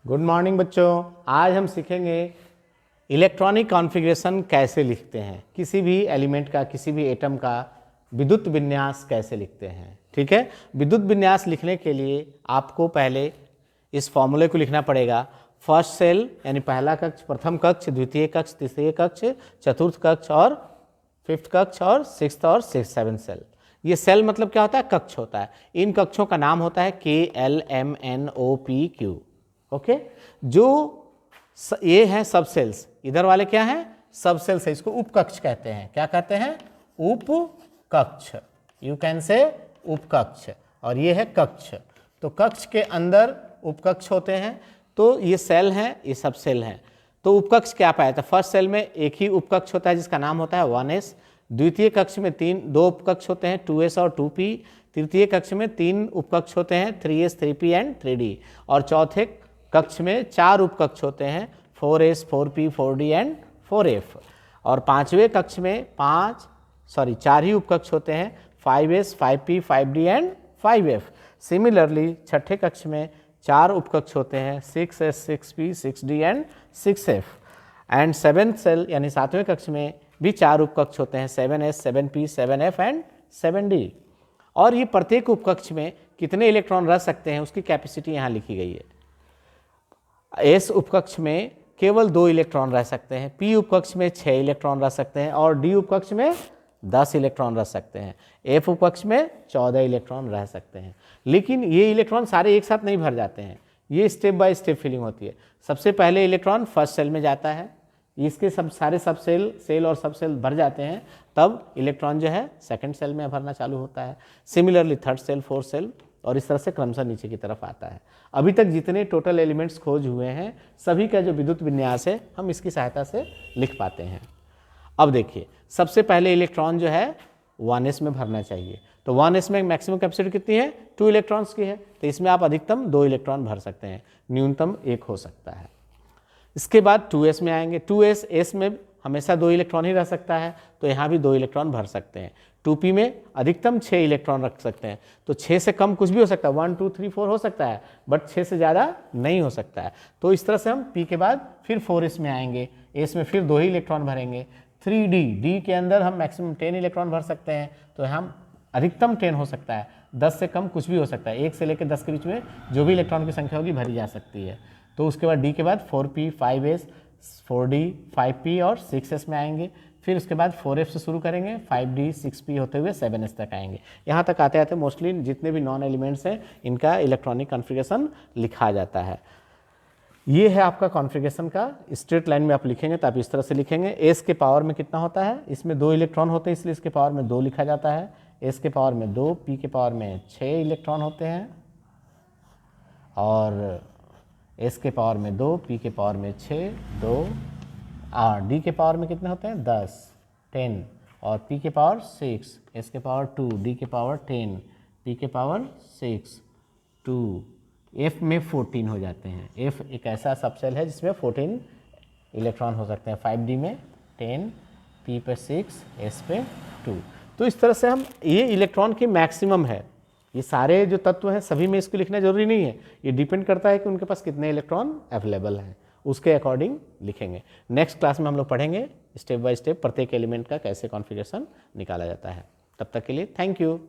Good morning बच्चों। आज हम सीखेंगे इलेक्ट्रॉनिक कॉन्फ़िगरेशन कैसे लिखते हैं, किसी भी एलिमेंट का, किसी भी एटम का विद्युत विन्यास कैसे लिखते हैं। ठीक है, विद्युत विन्यास लिखने के लिए आपको पहले इस फॉर्मूले को लिखना पड़ेगा। फर्स्ट सेल यानी पहला कक्ष, प्रथम कक्ष, द्वितीय कक्ष, तृतीय कक्ष, चतुर्थ कक्ष और फिफ्थ कक्ष और सिक्स्थ और सेवन सेल। ये सेल मतलब क्या होता है? कक्ष होता है। इन कक्षों का नाम होता है KLMNOPQ। ओके, जो ये हैं सब सेल्स, इधर वाले क्या हैं? सब सेल्स है, इसको उपकक्ष कहते हैं। क्या कहते हैं? उपकक्ष। You can say उपकक्ष। और ये है कक्ष। तो कक्ष के अंदर उपकक्ष होते हैं। तो ये सेल हैं, ये सब सेल हैं। तो उपकक्ष क्या पाया था? फर्स्ट सेल में एक ही उपकक्ष होता है जिसका नाम होता है 1s। द्वितीय कक्ष में दो उपकक्ष होते हैं 2s और 2p। तृतीय कक्ष में 3 उपकक्ष होते हैं 3s, 3p एंड 3d। और चौथे कक्ष में 4 उपकक्ष होते हैं 4s, 4p, 4d and 4f। और पांचवें कक्ष में 4 ही उपकक्ष होते हैं 5s, 5p, 5d and 5f। Similarly छठे कक्ष में 4 उपकक्ष होते हैं 6s, 6p, 6d and 6f। And seventh cell यानी सातवें कक्ष में भी 4 उपकक्ष होते हैं 7s, 7p, 7f and 7d। और ये प्रत्येक उपकक्ष में कितने इलेक्ट्रॉन रह सकते हैं उसकी कैपेसिटी यहाँ लिखी गई है। एस उपकक्ष में केवल 2 इलेक्ट्रॉन रह सकते हैं, पी उपकक्ष में 6 इलेक्ट्रॉन रह सकते हैं और डी उपकक्ष में 10 इलेक्ट्रॉन रह सकते हैं। एफ उपकक्ष में 14 इलेक्ट्रॉन रह सकते हैं। लेकिन ये इलेक्ट्रॉन सारे एक साथ नहीं भर जाते हैं, ये स्टेप बाय स्टेप फिलिंग होती है। सबसे पहले इलेक्ट्रॉन फर्स्ट सेल में जाता है, इसके सारे सब सेल और सब सेल भर जाते हैं, तब इलेक्ट्रॉन जो है सेकंड सेल में भरना चालू होता है। Similarly third cell, fourth cell, और इस तरह से क्रमशः नीचे की तरफ आता है। अभी तक जितने टोटल एलिमेंट्स खोज हुए हैं सभी का जो विद्युत विन्यास है हम इसकी सहायता से लिख पाते हैं। अब देखिए, सबसे पहले इलेक्ट्रॉन जो है 1s में भरना चाहिए। तो 1s में मैक्सिमम कैपेसिटी कितनी है? 2 इलेक्ट्रॉन्स की है। तो इसमें आप अधिकतम 2 इलेक्ट्रॉन भर सकते हैं, न्यूनतम 1 हो सकता है। इसके बाद 2s में आएंगे। 2s में हमेशा 2 इलेक्ट्रॉन ही रह सकता है, तो यहाँ भी 2 इलेक्ट्रॉन भर सकते हैं। 2p में अधिकतम 6 इलेक्ट्रॉन रख सकते हैं, तो 6 से कम कुछ भी हो सकता है, 1 2 3 4 हो सकता है, बट 6 से ज़्यादा नहीं हो सकता है। तो इस तरह से हम p के बाद फिर 4s में आएंगे, s में फिर 2 ही इलेक्ट्रॉन भरेंगे। 3d के अंदर हम मैक्सिमम 10 इलेक्ट्रॉन भर सकते हैं, तो हम अधिकतम 10 हो सकता है, 10 से कम कुछ भी हो सकता है। 1 से लेकर 10 के बीच में जो भी इलेक्ट्रॉन की संख्या होगी भरी जा सकती है। तो उसके बाद d के बाद 4p, 5s, 4d, 5p और 6s में आएंगे। फिर उसके बाद 4f से शुरू करेंगे, 5d, 6p होते हुए 7s तक आएंगे। यहाँ तक आते आते मोस्टली जितने भी नॉन एलिमेंट्स हैं इनका इलेक्ट्रॉनिक कॉन्फ़िगरेशन लिखा जाता है। ये है आपका कॉन्फ़िगरेशन का। स्ट्रेट लाइन में आप लिखेंगे तो आप इस तरह से लिखेंगे। s के पावर में कितना होता है? इसमें 2 इलेक्ट्रॉन होते हैं, इसलिए इसके पावर में 2 लिखा जाता है। s के पावर में 2, p के पावर में 6 इलेक्ट्रॉन होते हैं, और s के पावर में 2, p के पावर में 6, 2, और d के पावर में कितने होते हैं? 10, 10, और p के पावर 6, s के पावर 2, d के पावर 10, p के पावर 6, 2, f में 14 हो जाते हैं। f एक ऐसा सबसेल है जिसमें 14 इलेक्ट्रॉन हो सकते हैं। 5d में 10, p पे 6, s पे 2। तो इस तरह से हम, ये इलेक्ट्रॉन की मैक्सिमम है। ये सारे जो तत्व हैं सभी में इसको लिखना जरूरी नहीं है, ये डिपेंड करता है कि उनके पास कितने इलेक्ट्रॉन अवेलेबल हैं, उसके अकॉर्डिंग लिखेंगे। नेक्स्ट क्लास में हम लोग पढ़ेंगे स्टेप बाय स्टेप प्रत्येक एलिमेंट का कैसे कॉन्फ़िगरेशन निकाला जाता है। तब तक के लिए थैंक यू।